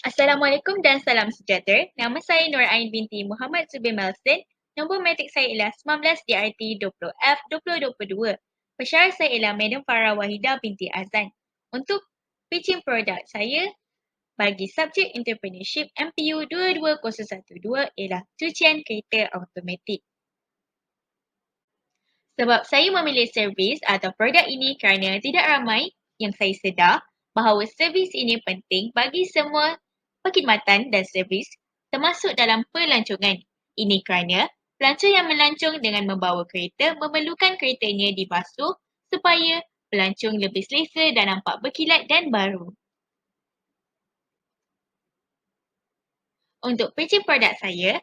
Assalamualaikum dan salam sejahtera. Nama saya Nur Ain binti Muhammad Zubir Melson. Nombor matrik saya ialah 19 DRT 20F 2022. Pensyarah saya ialah Madam Farah Wahida binti Azan. Untuk pitching produk saya bagi subjek entrepreneurship MPU 22012 ialah cucian kereta automatik. Sebab saya memilih servis atau produk ini kerana tidak ramai yang saya sedar bahawa servis ini penting bagi semua perkhidmatan dan servis termasuk dalam pelancongan. Ini kerana pelancong yang melancong dengan membawa kereta memerlukan keretanya dibasuh supaya pelancong lebih selesa dan nampak berkilat dan baru. Untuk pitching produk saya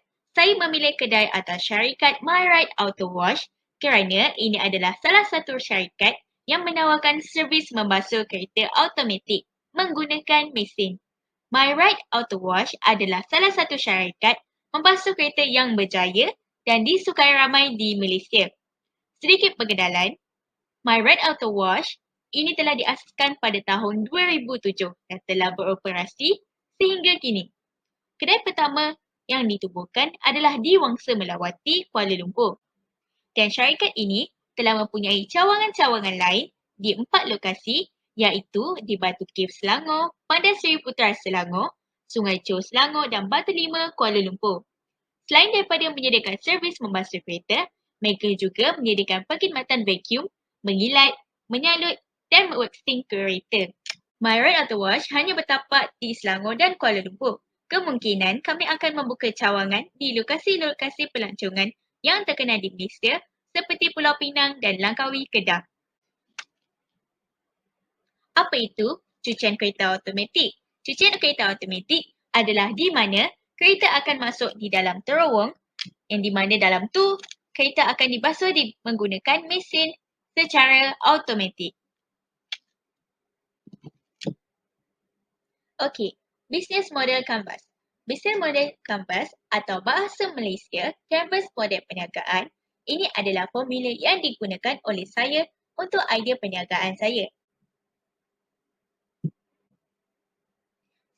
memilih kedai atau syarikat MyRide Auto Wash kerana ini adalah salah satu syarikat yang menawarkan servis membasuh kereta automatik menggunakan mesin. MyRide Auto Wash adalah salah satu syarikat membasuh kereta yang berjaya dan disukai ramai di Malaysia. Sedikit pengenalan, MyRide Auto Wash ini telah diasaskan pada tahun 2007 dan telah beroperasi sehingga kini. Kedai pertama yang ditubuhkan adalah di Wangsa Melawati, Kuala Lumpur. Dan syarikat ini telah mempunyai cawangan-cawangan lain di 4 lokasi iaitu di Batu Cave Selangor, Bandar Seri Putra Selangor, Sungai Chor Selangor dan Batu Lima, Kuala Lumpur. Selain daripada menyediakan servis membasuh kereta, mereka juga menyediakan perkhidmatan vacuum, mengilat, menyalut dan waxing kereta. MyRide Auto Wash hanya bertapak di Selangor dan Kuala Lumpur. Kemungkinan kami akan membuka cawangan di lokasi-lokasi pelancongan yang terkenal di Malaysia seperti Pulau Pinang dan Langkawi, Kedah. Apa itu cucian kereta automatik? Cucian kereta automatik adalah di mana kereta akan masuk di dalam terowong yang di mana dalam tu kereta akan dibasuh menggunakan mesin secara automatik. Okey, bisnes model kanvas. Bisnes model kanvas atau bahasa Malaysia, kanvas model perniagaan, ini adalah formula yang digunakan oleh saya untuk idea perniagaan saya.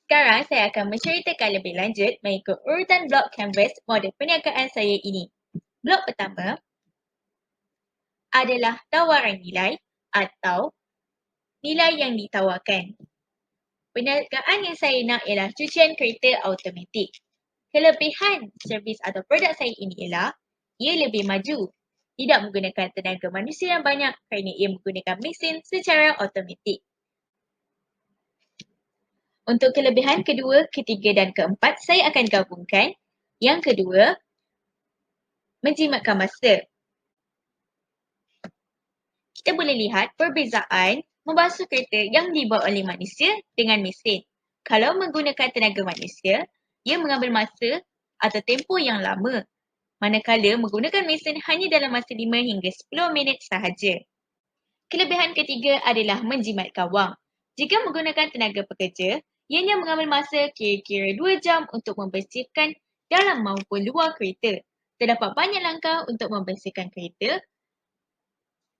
Sekarang saya akan menceritakan lebih lanjut mengikut urutan blok kanvas model perniagaan saya ini. Blok pertama adalah tawaran nilai atau nilai yang ditawarkan. Perniagaan yang saya nak ialah cucian kereta automatik. Kelebihan servis atau produk saya ini ialah ia lebih maju. Tidak menggunakan tenaga manusia yang banyak kerana ia menggunakan mesin secara automatik. Untuk kelebihan kedua, ketiga dan keempat, saya akan gabungkan. Yang kedua, menjimatkan masa. Kita boleh lihat perbezaan membasuh kereta yang dibawa oleh manusia dengan mesin. Kalau menggunakan tenaga manusia, ia mengambil masa atau tempoh yang lama. Manakala menggunakan mesin hanya dalam masa 5 hingga 10 minit sahaja. Kelebihan ketiga adalah menjimatkan wang. Jika menggunakan tenaga pekerja, ianya mengambil masa kira-kira 2 jam untuk membersihkan dalam maupun luar kereta. Terdapat banyak langkah untuk membersihkan kereta.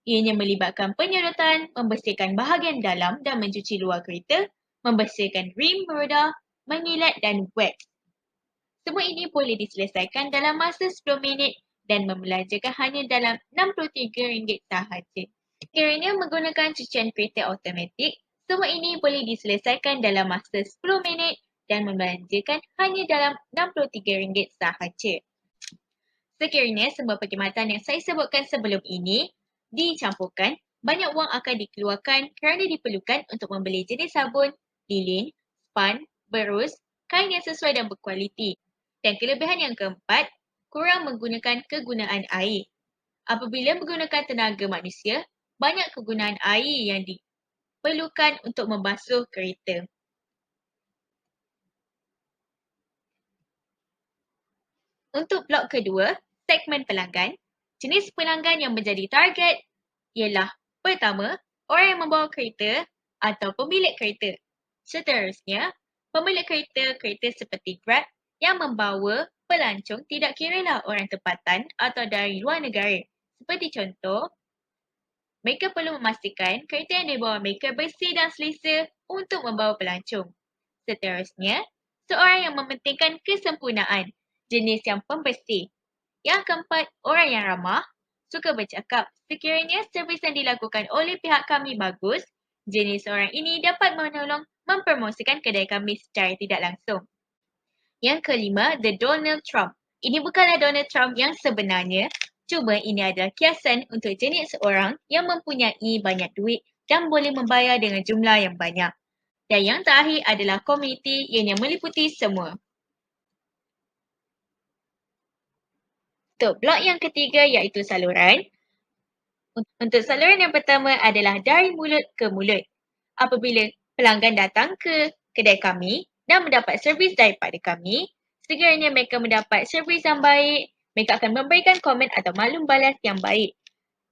Ianya melibatkan penyedotan, membersihkan bahagian dalam dan mencuci luar kereta, membersihkan rim roda, mengilat dan wax. Semua ini boleh diselesaikan dalam masa 10 minit dan membelanjakan hanya dalam RM63 sahaja. Sekiranya menggunakan cucian kereta automatik, semua ini boleh diselesaikan dalam masa 10 minit dan membelanjakan hanya dalam RM63 sahaja. Sekiranya semua perkhidmatan yang saya sebutkan sebelum ini dicampurkan, banyak wang akan dikeluarkan kerana diperlukan untuk membeli jenis sabun, lilin, span, berus, kain yang sesuai dan berkualiti. Dan kelebihan yang keempat, kurang menggunakan kegunaan air. Apabila menggunakan tenaga manusia, banyak kegunaan air yang diperlukan untuk membasuh kereta. Untuk blok kedua, segmen pelanggan. Jenis pelanggan yang menjadi target ialah pertama, orang yang membawa kereta atau pemilik kereta. Seterusnya, pemilik kereta seperti Grab yang membawa pelancong tidak kiralah orang tempatan atau dari luar negara. Seperti contoh, mereka perlu memastikan kereta yang dibawa mereka bersih dan selesa untuk membawa pelancong. Seterusnya, seorang yang mementingkan kesempurnaan, jenis yang pembersih. Yang keempat, orang yang ramah, suka bercakap. Sekiranya servis yang dilakukan oleh pihak kami bagus, jenis orang ini dapat menolong mempromosikan kedai kami secara tidak langsung. Yang kelima, The Donald Trump. Ini bukanlah Donald Trump yang sebenarnya, cuma ini adalah kiasan untuk jenis seorang yang mempunyai banyak duit dan boleh membayar dengan jumlah yang banyak. Dan yang terakhir adalah komuniti yang meliputi semua. Untuk blok yang ketiga iaitu saluran. Untuk saluran yang pertama adalah dari mulut ke mulut. Apabila pelanggan datang ke kedai kami dan mendapat servis daripada kami, sekiranya mereka mendapat servis yang baik, mereka akan memberikan komen atau maklum balas yang baik.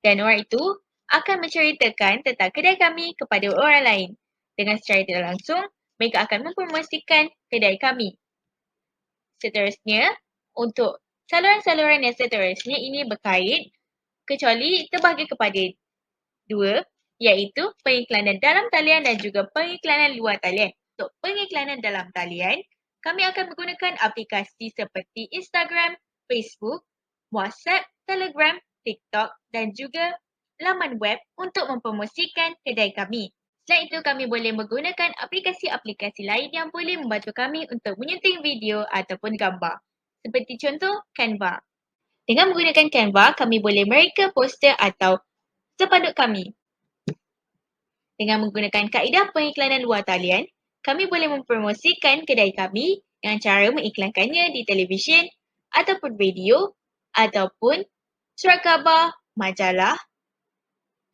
Dan orang itu akan menceritakan tentang kedai kami kepada orang lain. Dengan secara tidak langsung, mereka akan mempromosikan kedai kami. Seterusnya, untuk saluran-saluran yang seterusnya ini berkait kecuali terbahagi kepada dua, iaitu pengiklanan dalam talian dan juga pengiklanan luar talian. Untuk pengiklanan dalam talian, kami akan menggunakan aplikasi seperti Instagram, Facebook, WhatsApp, Telegram, TikTok dan juga laman web untuk mempromosikan kedai kami. Selain itu, kami boleh menggunakan aplikasi-aplikasi lain yang boleh membantu kami untuk menyunting video ataupun gambar. Seperti contoh, Canva. Dengan menggunakan Canva, kami boleh mereka poster atau spanduk kami. Dengan menggunakan kaedah pengiklanan luar talian, kami boleh mempromosikan kedai kami dengan cara mengiklankannya di televisyen ataupun radio ataupun surat khabar, majalah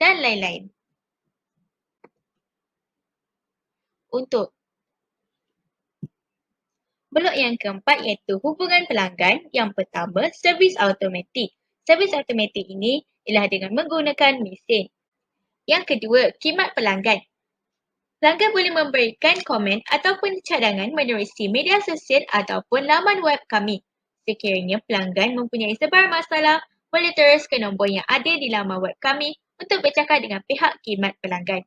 dan lain-lain. Untuk blok yang keempat iaitu hubungan pelanggan. Yang pertama, servis automatik. Servis automatik ini ialah dengan menggunakan mesin. Yang kedua, khidmat pelanggan. Pelanggan boleh memberikan komen ataupun cadangan menerusi media sosial ataupun laman web kami. Sekiranya pelanggan mempunyai sebarang masalah, boleh terus ke nombor yang ada di laman web kami untuk bercakap dengan pihak khidmat pelanggan.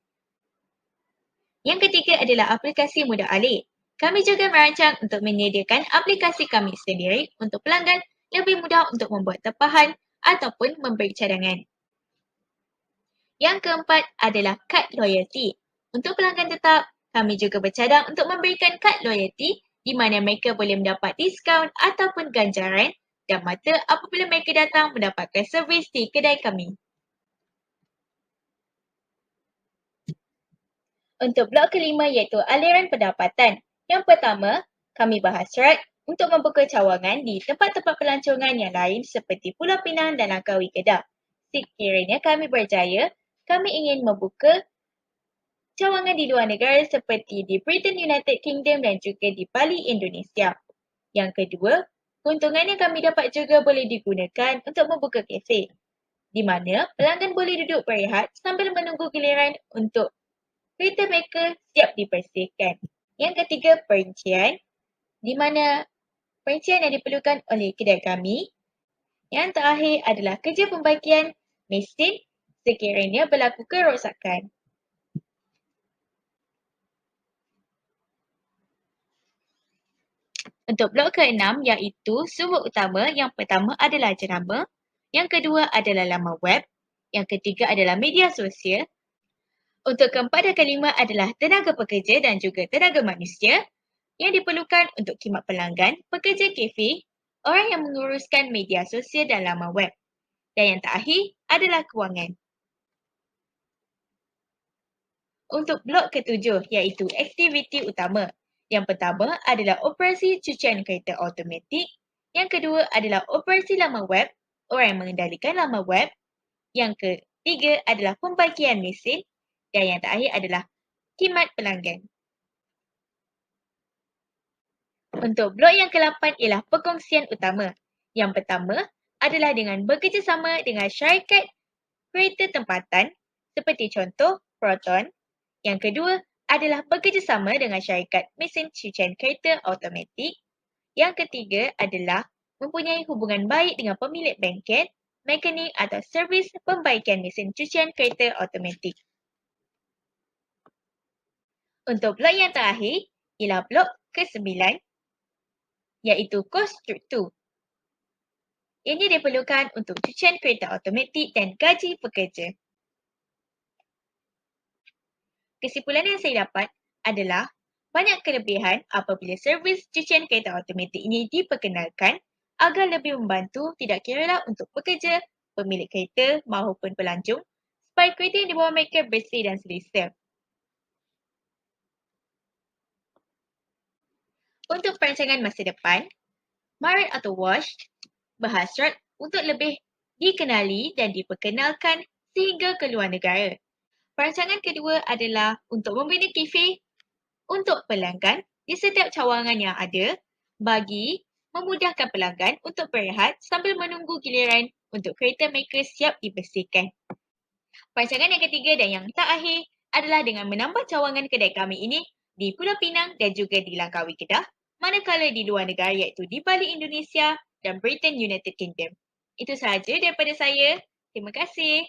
Yang ketiga adalah aplikasi mudah alih. Kami juga merancang untuk menyediakan aplikasi kami sendiri untuk pelanggan lebih mudah untuk membuat tempahan ataupun memberi cadangan. Yang keempat adalah kad loyalty. Untuk pelanggan tetap, kami juga bercadang untuk memberikan kad loyalty di mana mereka boleh mendapat diskaun ataupun ganjaran dan mata apabila mereka datang mendapatkan servis di kedai kami. Untuk blok kelima iaitu aliran pendapatan. Yang pertama, kami bahas syarat untuk membuka cawangan di tempat-tempat pelancongan yang lain seperti Pulau Pinang dan Langkawi Kedah. Sekiranya kami berjaya, kami ingin membuka cawangan di luar negara seperti di Britain United Kingdom dan juga di Bali, Indonesia. Yang kedua, keuntungan yang kami dapat juga boleh digunakan untuk membuka kafe, di mana pelanggan boleh duduk berehat sambil menunggu giliran untuk kereta mereka siap dibersihkan. Yang ketiga, perincian, di mana perincian yang diperlukan oleh kedai kami. Yang terakhir adalah kerja pembaikian mesin sekiranya berlaku kerosakan. Untuk blok ke-6 iaitu sumber utama, yang pertama adalah jenama, yang kedua adalah laman web, yang ketiga adalah media sosial. Untuk keempat dan kelima adalah tenaga pekerja dan juga tenaga manusia yang diperlukan untuk khidmat pelanggan, pekerja kafe, orang yang menguruskan media sosial dan laman web. Dan yang terakhir adalah kewangan. Untuk blok ke-7 iaitu aktiviti utama. Yang pertama adalah operasi cucian kereta automatik. Yang kedua adalah operasi laman web, orang yang mengendalikan laman web. Yang ketiga adalah pembaikian mesin. Dan yang terakhir adalah khidmat pelanggan. Untuk blok yang ke-8 ialah perkongsian utama. Yang pertama adalah dengan bekerjasama dengan syarikat kereta tempatan seperti contoh Proton. Yang kedua adalah bekerjasama dengan syarikat mesin cucian kereta automatik. Yang ketiga adalah mempunyai hubungan baik dengan pemilik bengkel, mekanik atau servis pembaikan mesin cucian kereta automatik. Untuk blok yang terakhir ialah blok ke-9 iaitu kos struktur. Ini diperlukan untuk cucian kereta automatik dan gaji pekerja. Kesimpulan yang saya dapat adalah banyak kelebihan apabila servis cucian kereta automatik ini diperkenalkan agar lebih membantu tidak kiralah untuk pekerja, pemilik kereta maupun pelancong supaya kereta yang dibawa mereka bersih dan selesa. Untuk perancangan masa depan, Marit atau WASH berhasrat untuk lebih dikenali dan diperkenalkan sehingga ke luar negara. Perancangan kedua adalah untuk membina kafe untuk pelanggan di setiap cawangan yang ada bagi memudahkan pelanggan untuk berehat sambil menunggu giliran untuk kereta mereka siap dibersihkan. Perancangan yang ketiga dan yang terakhir adalah dengan menambah cawangan kedai kami ini di Pulau Pinang dan juga di Langkawi Kedah, manakala di luar negara iaitu di Bali, Indonesia dan Britain, United Kingdom. Itu sahaja daripada saya. Terima kasih.